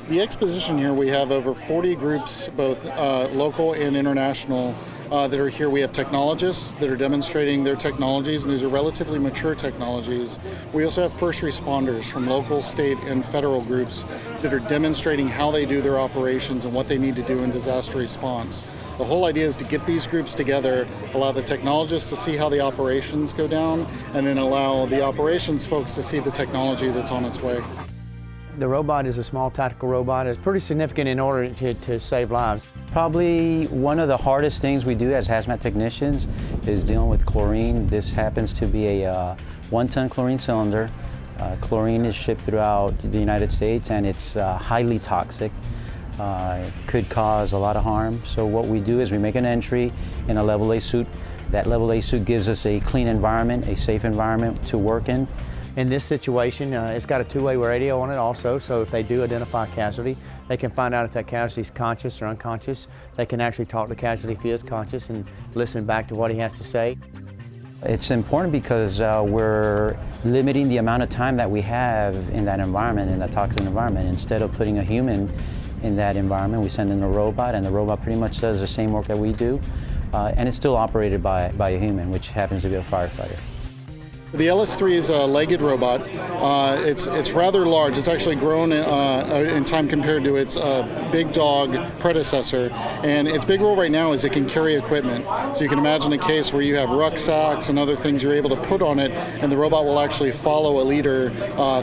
The exposition here, we have over 40 groups, both local and international, that are here. We have technologists that are demonstrating their technologies, and these are relatively mature technologies. We also have first responders from local, state, and federal groups that are demonstrating how they do their operations and what they need to do in disaster response. The whole idea is to get these groups together, allow the technologists to see how the operations go down, and then allow the operations folks to see the technology that's on its way. The robot is a small tactical robot. It's pretty significant in order to save lives. Probably one of the hardest things we do as hazmat technicians is dealing with chlorine. This happens to be a 1-ton chlorine cylinder. Chlorine is shipped throughout the United States, and it's highly toxic. It could cause a lot of harm. So what we do is we make an entry in a level A suit. That level A suit gives us a clean environment, a safe environment to work in. In this situation, it's got a two-way radio on it also, so if they do identify a casualty, they can find out if that casualty is conscious or unconscious. They can actually talk to the casualty if he is conscious and listen back to what he has to say. It's important because we're limiting the amount of time that we have in that environment, in that toxic environment. Instead of putting a human in that environment, we send in a robot, and the robot pretty much does the same work that we do, and it's still operated by a human, which happens to be a firefighter. The LS3 is a legged robot. It's rather large. It's actually grown in time compared to its big dog predecessor. And its big role right now is it can carry equipment. So you can imagine a case where you have rucksacks and other things you're able to put on it, and the robot will actually follow a leader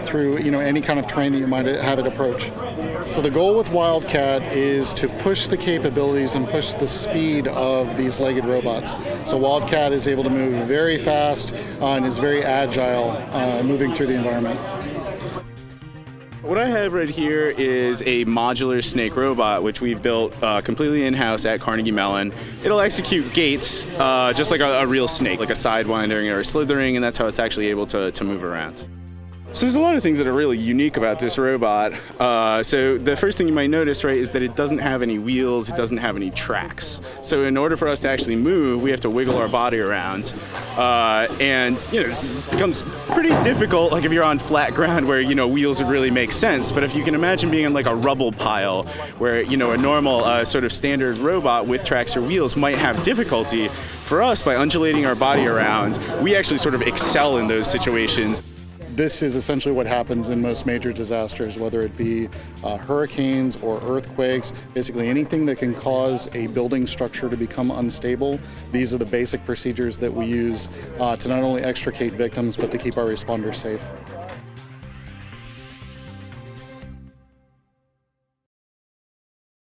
through any kind of terrain that you might have it approach. So the goal with Wildcat is to push the capabilities and push the speed of these legged robots. So Wildcat is able to move very fast and is very agile moving through the environment. What I have right here is a modular snake robot, which we've built completely in-house at Carnegie Mellon. It'll execute gates just like a real snake, like a sidewinding or a slithering, and that's how it's actually able to move around. So there's a lot of things that are really unique about this robot. So the first thing you might notice, right, is that it doesn't have any wheels, it doesn't have any tracks. So in order for us to actually move, we have to wiggle our body around. And this becomes pretty difficult, like if you're on flat ground where, wheels would really make sense. But if you can imagine being in like a rubble pile where, a normal sort of standard robot with tracks or wheels might have difficulty, for us, by undulating our body around, we actually sort of excel in those situations. This is essentially what happens in most major disasters, whether it be hurricanes or earthquakes, basically anything that can cause a building structure to become unstable. These are the basic procedures that we use to not only extricate victims, but to keep our responders safe.